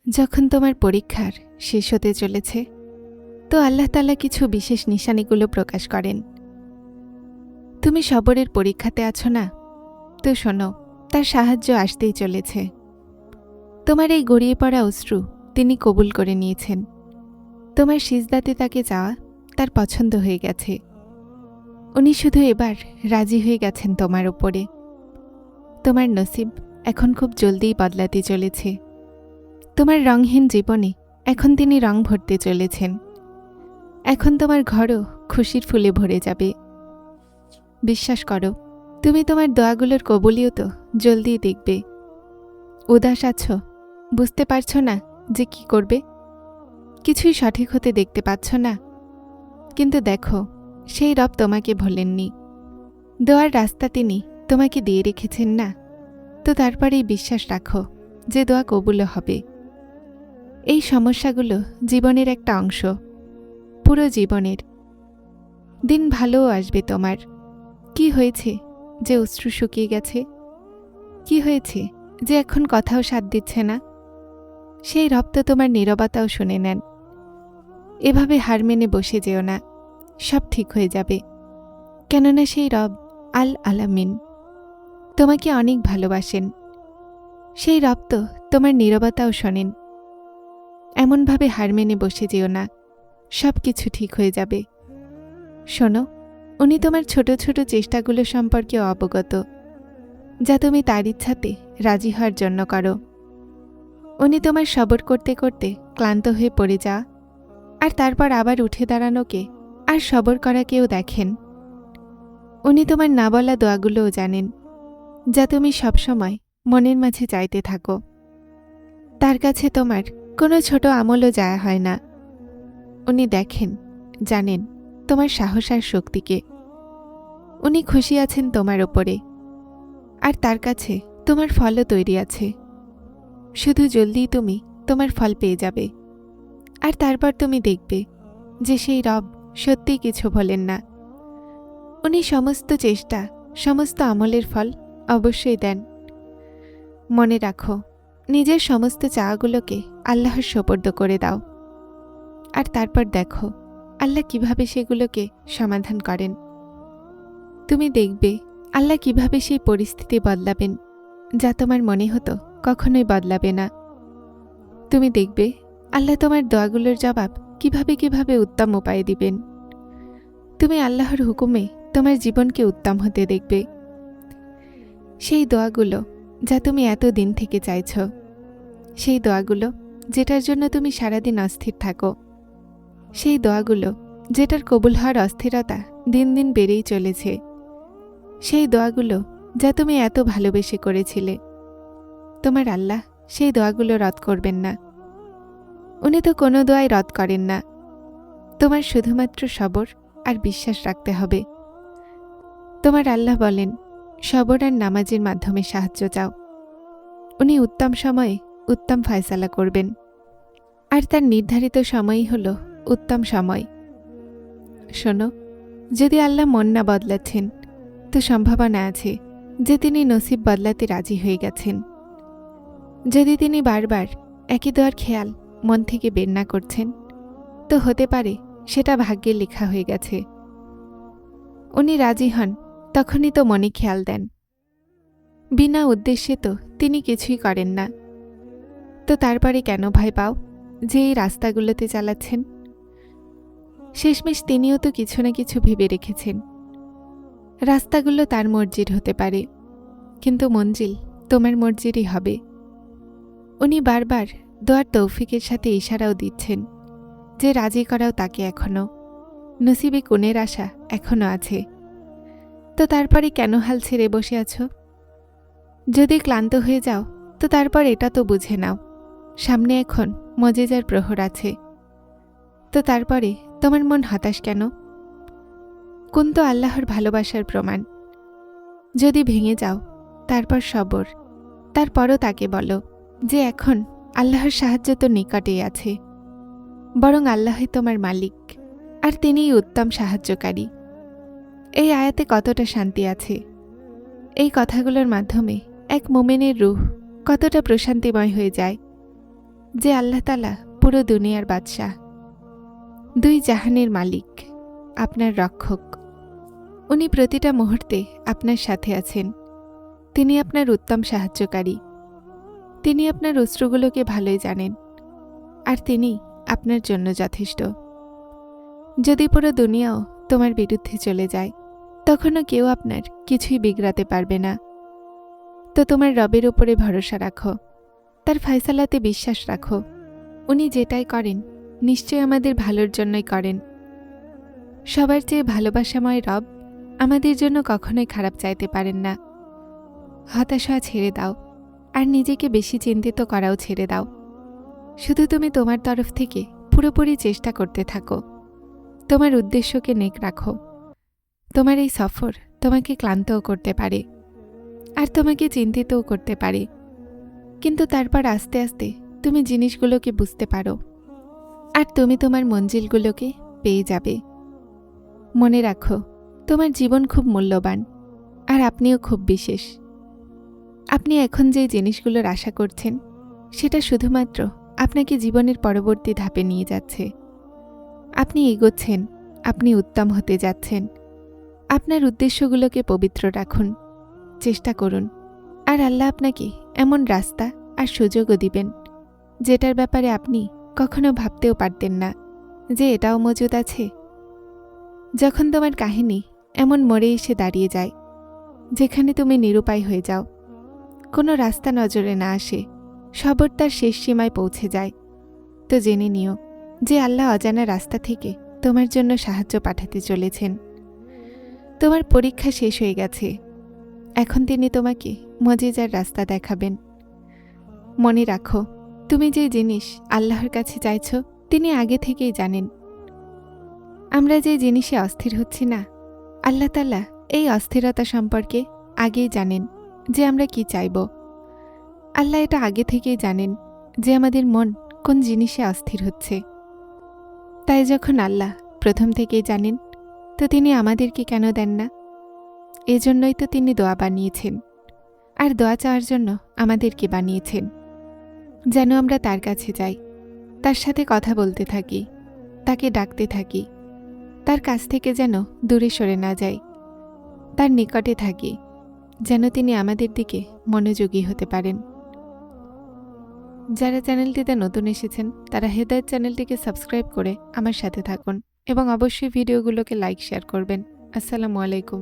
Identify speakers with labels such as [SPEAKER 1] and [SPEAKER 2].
[SPEAKER 1] যখন তোমার পরীক্ষার শেষ হতে চলেছে, তো আল্লাহ তাআলা কিছু বিশেষ নিশানিগুলো প্রকাশ করেন। তুমি সবরের পরীক্ষাতে আছো না? তো শোনো, তার সাহায্য আসতেই চলেছে। তোমার এই গড়িয়ে পড়া অশ্রু তিনি কবুল করে নিয়েছেন। তোমার সিজদাতে তাকে যাওয়া তার পছন্দ হয়ে গেছে। উনি শুধু এবার রাজি হয়ে গেছেন তোমার উপরে। তোমার নসিব এখন খুব জলদিই বদলাতে চলেছে। তোমার রংহীন জীবনে এখন তিনি রং ভরতে চলেছেন। এখন তোমার ঘরও খুশির ফুলে ভরে যাবে। বিশ্বাস করো, তুমি তোমার দোয়াগুলোর কবুলিয়ত জলদিই দেখবে। উদাস আছো, বুঝতে পারছো না যে কি করবে, কিছুই সঠিক হতে দেখতে পাচ্ছ না। কিন্তু দেখো, সেই রব তোমাকে ভোলেননি। দোয়ার রাস্তা তিনি তোমাকে দিয়ে রেখেছেন না। তো তারপরেই বিশ্বাস রাখো যে দোয়া কবুলও হবে। এই সমস্যাগুলো জীবনের একটা অংশ, পুরো জীবনের। দিন ভালোও আসবে তোমার। কি হয়েছে যে অশ্রু শুকিয়ে গেছে? কি হয়েছে যে এখন কথাও সাথ দিচ্ছে না? সেই রব তো তোমার নীরবতাও শুনে নেন। এভাবে হার মেনে বসে যেও না, সব ঠিক হয়ে যাবে। কেননা সেই রব আল আলামিন তোমাকে অনেক ভালোবাসেন। সেই রব তো তোমার নীরবতাও শোনেন। এমনভাবে হার মেনে বসে যেও না, সব কিছু ঠিক হয়ে যাবে। শোনো, উনি তোমার ছোট ছোট চেষ্টাগুলো সম্পর্কেও অবগত, যা তুমি তার ইচ্ছাতে রাজি হওয়ার জন্য করো। উনি তোমার সবর করতে করতে ক্লান্ত হয়ে পড়ে যাওয়া আর তারপর আবার উঠে দাঁড়ানোকে আর সবর করাকেও দেখেন। উনি তোমার না বলা দোয়াগুলোও জানেন, যা তুমি সবসময় মনের মাঝে চাইতে থাকো। তার কাছে তোমার কোনো ছোট আমলও যায় হয় না। উনি দেখেন, জানেন তোমার সাহস আর শক্তিকে। উনি খুশি আছেন তোমার ওপরে, আর তার কাছে তোমার ফলও তৈরি আছে। শুধু জলদি তুমি তোমার ফল পেয়ে যাবে। আর তারপর তুমি দেখবে যে সেই রব সত্যিই কিছু বলেন না। উনি সমস্ত চেষ্টা, সমস্ত আমলের ফল অবশ্যই দেন। মনে রাখো, নিজের সমস্ত চাওয়াগুলোকে আল্লাহর সোপর্দ করে দাও। আর তারপর দেখো আল্লাহ কিভাবে সেগুলোকে সমাধান করেন। তুমি দেখবে আল্লাহ কিভাবে সেই পরিস্থিতি বদলাবেন, যা তোমার মনে হতো কখনোই বদলাবে না। তুমি দেখবে আল্লাহ তোমার দোয়াগুলোর জবাব কিভাবে কিভাবে উত্তম উপায়ে দিবেন। তুমি আল্লাহর হুকুমে তোমার জীবনকে উত্তম হতে দেখবে। সেই দোয়াগুলো যা তুমি এত দিন থেকে চাইছ, সেই দোয়াগুলো যেটার জন্য তুমি সারাদিন অস্থির থাকো, সেই দোয়াগুলো যেটার কবুল হওয়ার অস্থিরতা দিন দিন বেড়েই চলেছে, সেই দোয়াগুলো যা তুমি এত ভালোবেসে করেছিলে, তোমার আল্লাহ সেই দোয়াগুলো রদ করবেন না। উনি তো কোনো দোয়াই রদ করেন না। তোমার শুধুমাত্র সবর আর বিশ্বাস রাখতে হবে। তোমার আল্লাহ বলেন, সবর আর নামাজের মাধ্যমে সাহায্য চাও। উনি উত্তম সময়ে উত্তম ফয়সালা করবেন, আর তার নির্ধারিত সময়ই হল উত্তম সময়। শোনো, যদি আল্লাহ মন না বদলাচ্ছেন, তো সম্ভাবনা আছে যে তিনি নসিব বদলাতে রাজি হয়ে গেছেন। যদি তিনি বারবার একই দোয়ার খেয়াল মন থেকে বের না করছেন, তো হতে পারে সেটা ভাগ্যে লেখা হয়ে গেছে। উনি রাজি হন তখনই তো মনে খেয়াল দেন। বিনা উদ্দেশ্যে তো তিনি কিছুই করেন না। তো তারপরে কেন ভয় পাও যে এই রাস্তাগুলোতে চালাচ্ছেন? শেষমেশ তিনিও তো কিছু না কিছু ভেবে রেখেছেন। রাস্তাগুলো তার মর্জির হতে পারে, কিন্তু মঞ্জিল তোমার মর্জিরই হবে। উনি বারবার দোয়ার তৌফিকের সাথে ইশারাও দিচ্ছেন যে রাজি করাও তাকে এখনো। নসিবে কোণের আশা এখনো আছে। তো তারপরে কেন হাল ছেড়ে বসে আছো? যদি ক্লান্ত হয়ে যাও, তো তারপর এটা তো বুঝে নাও সামনে এখন মজেজার প্রহর আছে। তো তারপরে তোমার মন হতাশ কেন? কোন তো আল্লাহর ভালোবাসার প্রমাণ। যদি ভেঙে যাও, তারপর সবর। তারপরও তাকে বলো যে এখন আল্লাহর সাহায্য তো নিকটেই আছে। বরং আল্লাহই তোমার মালিক, আর তিনিই উত্তম সাহায্যকারী। এই আয়াতে কতটা শান্তি আছে। এই কথাগুলোর মাধ্যমে এক মুমিনের রূহ কতটা প্রশান্তিময় হয়ে যায়। যে আল্লাহ তাআলা পুরো দুনিয়ার বাদশাহ, দুই জাহানের মালিক, আপনার রক্ষক। উনি প্রতিটা মুহূর্তে আপনার সাথে আছেন। তিনি আপনার উত্তম সাহায্যকারী। তিনি আপনার অশ্রুগুলোকে ভালোই জানেন, আর তিনি আপনার জন্য যথেষ্ট। যদি পুরো দুনিয়াও তোমার বিরুদ্ধে চলে যায়, তখনও কেউ আপনার কিছুই বিগড়াতে পারবে না। তো তোমার রবের উপরে ভরসা রাখো, তার ফয়সালাতে বিশ্বাস রাখো। উনি যেটাই করেন নিশ্চয় আমাদের ভালোর জন্যই করেন। সবার চেয়ে ভালোবাসাময় রব আমাদের জন্য কখনোই খারাপ চাইতে পারেন না। হতাশা ছেড়ে দাও, আর নিজেকে বেশি চিন্তিত করাও ছেড়ে দাও। শুধু তুমি তোমার তরফ থেকে পুরোপুরি চেষ্টা করতে থাকো। তোমার উদ্দেশ্যকে নেক রাখো। তোমার এই সফর তোমাকে ক্লান্তও করতে পারে, আর তোমাকে চিন্তিতও করতে পারে, কিন্তু তারপর আস্তে আস্তে তুমি জিনিসগুলোকে বুঝতে পারো, আর তুমি তোমার মঞ্জিলগুলোকে পেয়ে যাবে। মনে রাখো, তোমার জীবন খুব মূল্যবান, আর আপনিও খুব বিশেষ। আপনি এখন যে জিনিসগুলোর আশা করছেন, সেটা শুধুমাত্র আপনাকে জীবনের পরবর্তী ধাপে নিয়ে যাচ্ছে। আপনি এগোচ্ছেন, আপনি উত্তম হতে যাচ্ছেন। আপনার উদ্দেশ্যগুলোকে পবিত্র রাখুন, চেষ্টা করুন, আর আল্লাহ আপনাকে এমন রাস্তা আর সুযোগও দিবেন, যেটার ব্যাপারে আপনি কখনো ভাবতেও পারতেন না যে এটাও মজুদ আছে। যখন তোমার কাহিনী এমন মোড়ে এসে দাঁড়িয়ে যায়, যেখানে তুমি নিরুপায় হয়ে যাও, কোনো রাস্তা নজরে না আসে, সবর তার শেষ সীমায় পৌঁছে যায়, তো জেনে নিও যে আল্লাহ অজানা রাস্তা থেকে তোমার জন্য সাহায্য পাঠাতে চলেছেন। তোমার পরীক্ষা শেষ হয়ে গেছে, এখন তিনি তোমাকে মজিজার রাস্তা দেখাবেন। মনে রাখো, তুমি যে জিনিস আল্লাহর কাছে চাইছ, তিনি আগে থেকেই জানেন। আমরা যে জিনিসে অস্থির হচ্ছি না, আল্লাহ তাআলা এই অস্থিরতা সম্পর্কে আগেই জানেন যে আমরা কি চাইব। আল্লাহ এটা আগে থেকেই জানেন যে আমাদের মন কোন জিনিসে অস্থির হচ্ছে। তাই যখন আল্লাহ প্রথম থেকেই জানেন, তো তিনি আমাদেরকে কেন দেন না? এজন্যই তো তিনি দোয়া বানিয়েছেন, আর দোয়া চাওয়ার জন্য আমাদেরকে বানিয়েছেন, যেন আমরা তার কাছে যাই, তার সাথে কথা বলতে থাকি, তাকে ডাকতে থাকি, তার কাছ থেকে যেন দূরে সরে না যাই, তার নিকটে থাকি, যেন তিনি আমাদের দিকে মনোযোগী হতে পারেন। যারা চ্যানেলটিতে নতুন এসেছেন, তারা হেদায়েত চ্যানেলটিকে সাবস্ক্রাইব করে আমার সাথে থাকুন, এবং অবশ্যই ভিডিওগুলোকে লাইক শেয়ার করবেন। আসসালামু আলাইকুম।